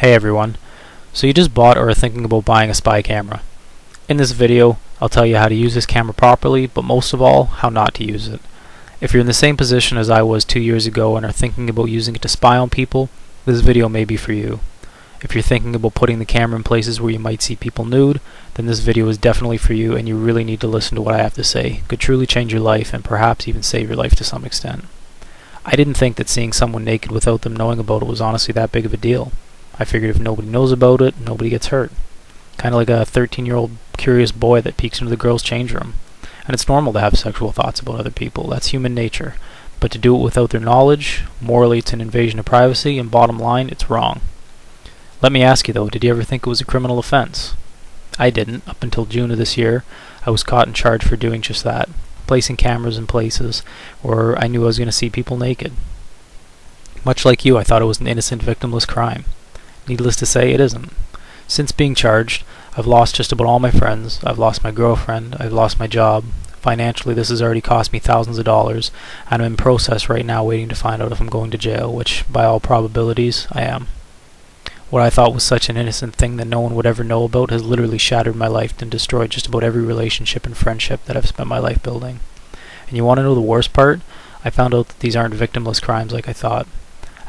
Hey everyone, so you just bought or are thinking about buying a spy camera. In this video, I'll tell you how to use this camera properly, but most of all, how not to use it. If you're in the same position as I was 2 years ago and are thinking about using it to spy on people, this video may be for you. If you're thinking about putting the camera in places where you might see people nude, then this video is definitely for you and you really need to listen to what I have to say. It could truly change your life and perhaps even save your life to some extent. I didn't think that seeing someone naked without them knowing about it was honestly that big of a deal. I figured if nobody knows about it, nobody gets hurt. Kind of like a 13-year-old curious boy that peeks into the girls' change room. And it's normal to have sexual thoughts about other people. That's human nature. But to do it without their knowledge, morally it's an invasion of privacy, and bottom line, it's wrong. Let me ask you though, did you ever think it was a criminal offense? I didn't. Up until June of this year, I was caught and charged for doing just that. Placing cameras in places where I knew I was going to see people naked. Much like you, I thought it was an innocent, victimless crime. Needless to say, it isn't. Since being charged, I've lost just about all my friends, I've lost my girlfriend, I've lost my job. Financially, this has already cost me thousands of dollars, and I'm in process right now waiting to find out if I'm going to jail, which, by all probabilities, I am. What I thought was such an innocent thing that no one would ever know about has literally shattered my life and destroyed just about every relationship and friendship that I've spent my life building. And you want to know the worst part? I found out that these aren't victimless crimes like I thought.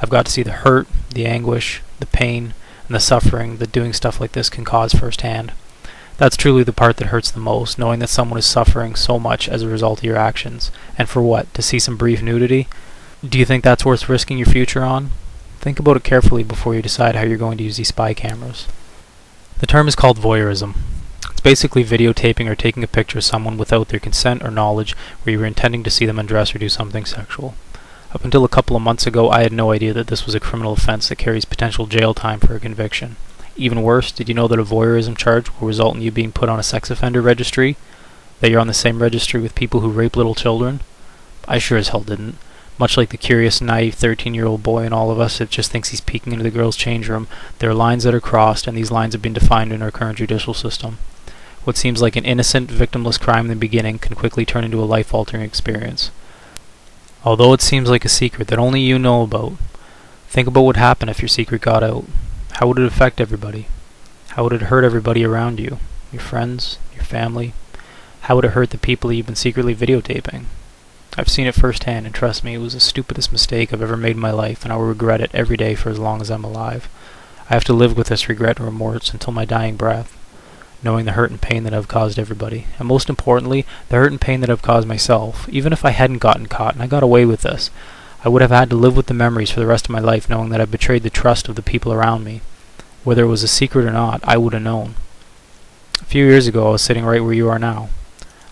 I've got to see the hurt, the anguish, the pain, and the suffering that doing stuff like this can cause firsthand. That's truly the part that hurts the most, knowing that someone is suffering so much as a result of your actions. And for what? To see some brief nudity? Do you think that's worth risking your future on? Think about it carefully before you decide how you're going to use these spy cameras. The term is called voyeurism. It's basically videotaping or taking a picture of someone without their consent or knowledge where you were intending to see them undress or do something sexual. Up until a couple of months ago, I had no idea that this was a criminal offense that carries potential jail time for a conviction. Even worse, did you know that a voyeurism charge will result in you being put on a sex offender registry? That you're on the same registry with people who rape little children? I sure as hell didn't. Much like the curious, naive 13-year-old boy in all of us that just thinks he's peeking into the girls' change room, there are lines that are crossed, and these lines have been defined in our current judicial system. What seems like an innocent, victimless crime in the beginning can quickly turn into a life-altering experience. Although it seems like a secret that only you know about, think about what would happen if your secret got out. How would it affect everybody? How would it hurt everybody around you? Your friends? Your family? How would it hurt the people that you've been secretly videotaping? I've seen it firsthand, and trust me, it was the stupidest mistake I've ever made in my life, and I will regret it every day for as long as I'm alive. I have to live with this regret and remorse until my dying breath, knowing the hurt and pain that I've caused everybody, and most importantly, the hurt and pain that I've caused myself. Even if I hadn't gotten caught and I got away with this, I would have had to live with the memories for the rest of my life, knowing that I betrayed the trust of the people around me. Whether it was a secret or not, I would have known. A few years ago, I was sitting right where you are now.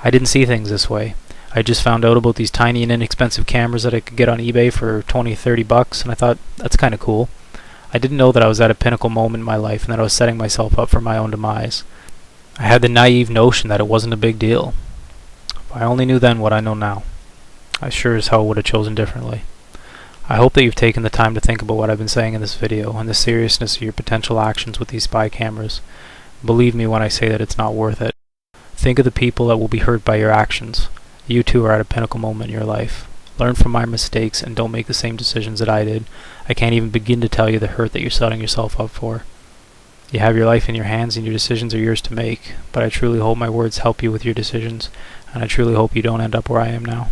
I didn't see things this way. I just found out about these tiny and inexpensive cameras that I could get on eBay for 20, 30 bucks, and I thought, that's kind of cool. I didn't know that I was at a pinnacle moment in my life and that I was setting myself up for my own demise. I had the naive notion that it wasn't a big deal. If I only knew then what I know now, I sure as hell would have chosen differently. I hope that you've taken the time to think about what I've been saying in this video and the seriousness of your potential actions with these spy cameras. Believe me when I say that it's not worth it. Think of the people that will be hurt by your actions. You too are at a pinnacle moment in your life. Learn from my mistakes and don't make the same decisions that I did. I can't even begin to tell you the hurt that you're setting yourself up for. You have your life in your hands and your decisions are yours to make, but I truly hope my words help you with your decisions, and I truly hope you don't end up where I am now.